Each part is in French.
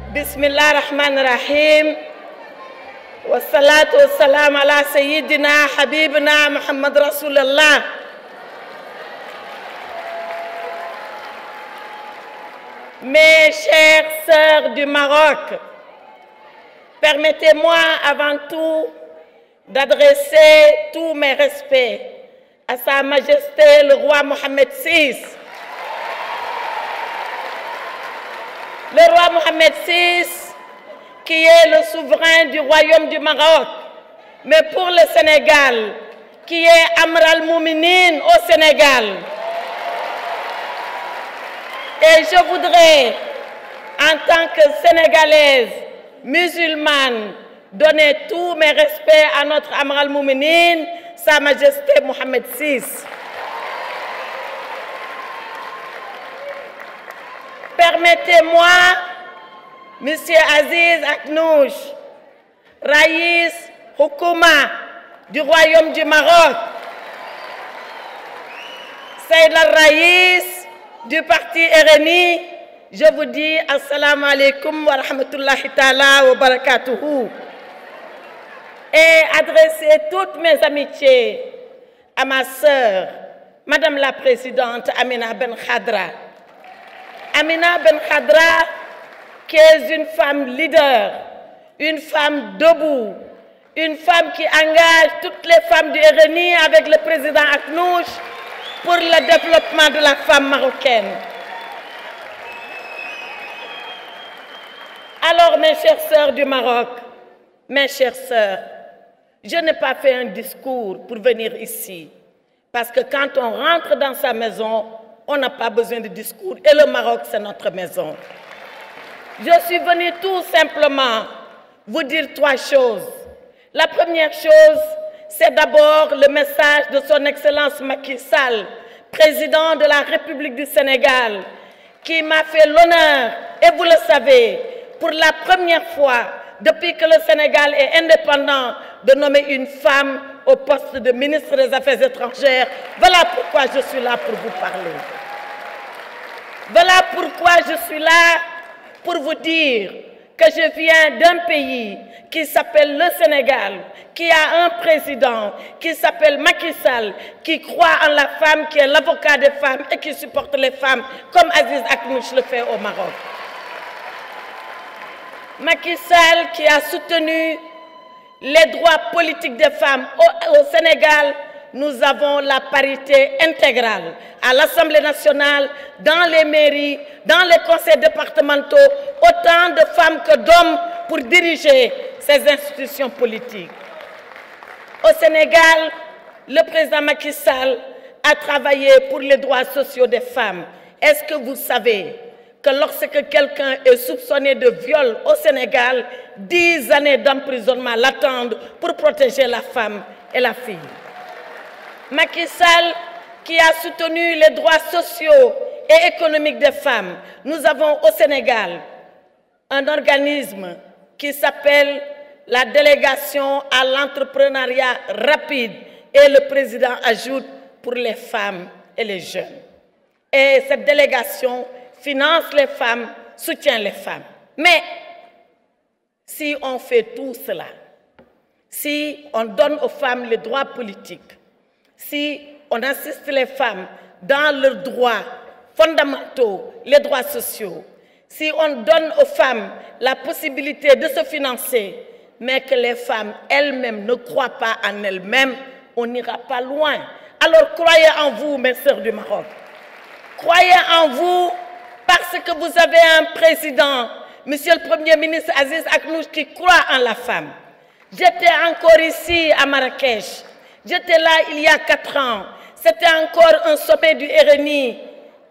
Bismillah ar-Rahman ar-Rahim. Wassalatu wassalam ala Sayyidina Habibina Muhammad Rasulullah. Mes chères sœurs du Maroc, permettez-moi avant tout d'adresser tous mes respects à Sa Majesté le roi Mohammed VI. Le roi Mohammed VI, qui est le souverain du royaume du Maroc, mais pour le Sénégal, qui est Amr al-Mouminin au Sénégal. Et je voudrais, en tant que Sénégalaise, musulmane, donner tous mes respects à notre Amr al-Mouminin, Sa Majesté Mohammed VI. Permettez-moi, Monsieur Aziz Aknouch, Raïs Houkouma du Royaume du Maroc, Saïd al-Raïs du parti RNI, je vous dis Assalamu alaikum wa rahmatullahi ta'ala wa barakatuhu. Et adresser toutes mes amitiés à ma sœur, Madame la Présidente Amina Ben Khadra. Amina Ben Khadra, qui est une femme leader, une femme debout, une femme qui engage toutes les femmes du RNI avec le président Aknouch pour le développement de la femme marocaine. Alors, mes chères sœurs du Maroc, mes chères sœurs, je n'ai pas fait un discours pour venir ici, parce que quand on rentre dans sa maison, on n'a pas besoin de discours, et le Maroc, c'est notre maison. Je suis venue tout simplement vous dire trois choses. La première chose, c'est d'abord le message de son Excellence Macky Sall, président de la République du Sénégal, qui m'a fait l'honneur, et vous le savez, pour la première fois depuis que le Sénégal est indépendant, de nommer une femme au poste de ministre des Affaires étrangères. Voilà pourquoi je suis là pour vous parler. Voilà pourquoi je suis là pour vous dire que je viens d'un pays qui s'appelle le Sénégal, qui a un président qui s'appelle Macky Sall, qui croit en la femme, qui est l'avocat des femmes et qui supporte les femmes comme Aziz Aknouch le fait au Maroc. Macky Sall qui a soutenu les droits politiques des femmes au Sénégal. Nous avons la parité intégrale à l'Assemblée nationale, dans les mairies, dans les conseils départementaux, autant de femmes que d'hommes pour diriger ces institutions politiques. Au Sénégal, le président Macky Sall a travaillé pour les droits sociaux des femmes. Est-ce que vous savez que lorsque quelqu'un est soupçonné de viol au Sénégal, 10 années d'emprisonnement l'attendent pour protéger la femme et la fille? Macky Sall qui a soutenu les droits sociaux et économiques des femmes. Nous avons au Sénégal un organisme qui s'appelle la délégation à l'entrepreneuriat rapide, et le président ajoute pour les femmes et les jeunes. Et cette délégation finance les femmes, soutient les femmes. Mais si on fait tout cela, si on donne aux femmes les droits politiques, si on assiste les femmes dans leurs droits fondamentaux, les droits sociaux, si on donne aux femmes la possibilité de se financer, mais que les femmes elles-mêmes ne croient pas en elles-mêmes, on n'ira pas loin. Alors croyez en vous, mes sœurs du Maroc. Croyez en vous parce que vous avez un président, Monsieur le Premier ministre Aziz Aknouch, qui croit en la femme. J'étais encore ici à Marrakech. J'étais là il y a 4 ans. C'était encore un sommet du RNI.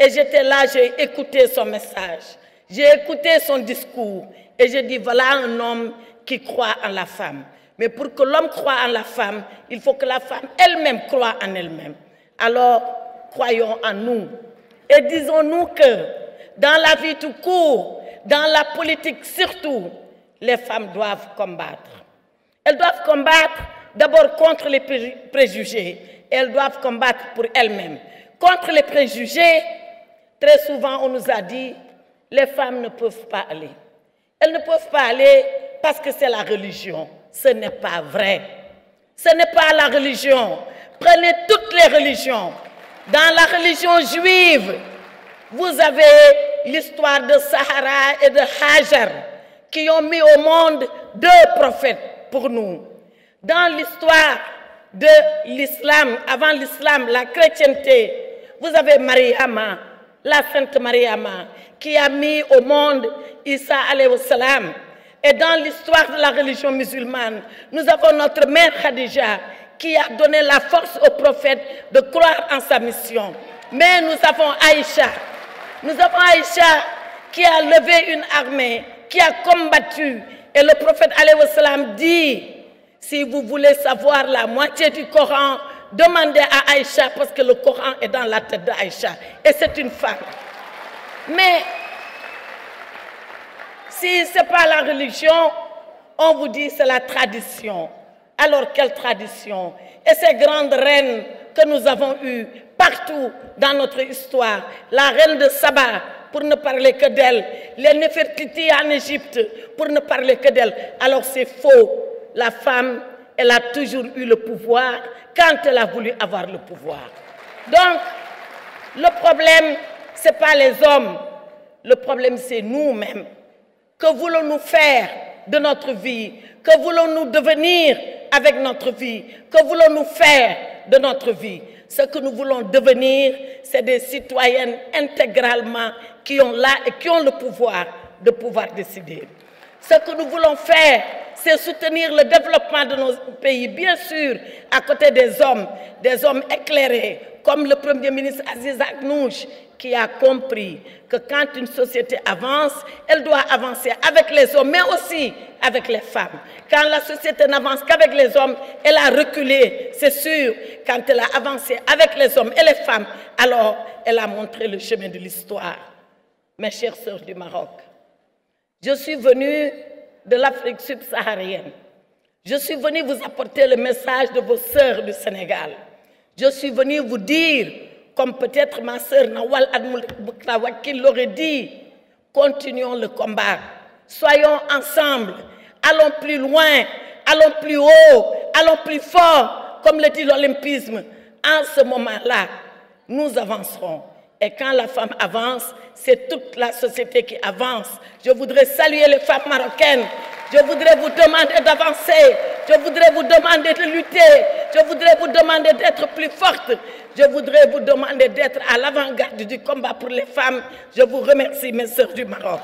Et j'étais là, j'ai écouté son message. J'ai écouté son discours. Et j'ai dit, voilà un homme qui croit en la femme. Mais pour que l'homme croie en la femme, il faut que la femme elle-même croie en elle-même. Alors, croyons en nous. Et disons-nous que dans la vie tout court, dans la politique surtout, les femmes doivent combattre. Elles doivent combattre d'abord contre les préjugés. Elles doivent combattre pour elles-mêmes. Contre les préjugés, très souvent on nous a dit, les femmes ne peuvent pas aller. Elles ne peuvent pas aller parce que c'est la religion. Ce n'est pas vrai. Ce n'est pas la religion. Prenez toutes les religions. Dans la religion juive, vous avez l'histoire de Sahara et de Hajar qui ont mis au monde 2 prophètes pour nous. Dans l'histoire de l'islam, avant l'islam, la chrétienté, vous avez Mariama, la sainte Mariama, qui a mis au monde Isa alayhi salam. Et dans l'histoire de la religion musulmane, nous avons notre mère Khadija qui a donné la force au prophète de croire en sa mission. Mais nous avons Aïcha. Nous avons Aïcha qui a levé une armée, qui a combattu. Et le prophète alayhi salam dit, si vous voulez savoir la moitié du Coran, demandez à Aïcha parce que le Coran est dans la tête d'Aïcha. Et c'est une femme. Mais si ce n'est pas la religion, on vous dit c'est la tradition. Alors quelle tradition? Et ces grandes reines que nous avons eues partout dans notre histoire, la reine de Saba, pour ne parler que d'elle, les Néfertiti en Égypte, pour ne parler que d'elle. Alors c'est faux. La femme, elle a toujours eu le pouvoir quand elle a voulu avoir le pouvoir. Donc, le problème, ce n'est pas les hommes. Le problème, c'est nous-mêmes. Que voulons-nous faire de notre vie? Que voulons-nous devenir avec notre vie? Que voulons-nous faire de notre vie? Ce que nous voulons devenir, c'est des citoyennes intégralement qui ont là et qui ont le pouvoir de pouvoir décider. Ce que nous voulons faire, c'est soutenir le développement de nos pays, bien sûr, à côté des hommes éclairés, comme le Premier ministre Aziz Aknouch, qui a compris que quand une société avance, elle doit avancer avec les hommes, mais aussi avec les femmes. Quand la société n'avance qu'avec les hommes, elle a reculé, c'est sûr. Quand elle a avancé avec les hommes et les femmes, alors elle a montré le chemin de l'histoire. Mes chères sœurs du Maroc, je suis venue de l'Afrique subsaharienne. Je suis venue vous apporter le message de vos sœurs du Sénégal. Je suis venue vous dire, comme peut-être ma sœur Nawal Admoukrawakil l'aurait dit, continuons le combat. Soyons ensemble, allons plus loin, allons plus haut, allons plus fort, comme le dit l'olympisme. En ce moment-là, nous avancerons. Et quand la femme avance, c'est toute la société qui avance. Je voudrais saluer les femmes marocaines. Je voudrais vous demander d'avancer. Je voudrais vous demander de lutter. Je voudrais vous demander d'être plus forte. Je voudrais vous demander d'être à l'avant-garde du combat pour les femmes. Je vous remercie, mes sœurs du Maroc.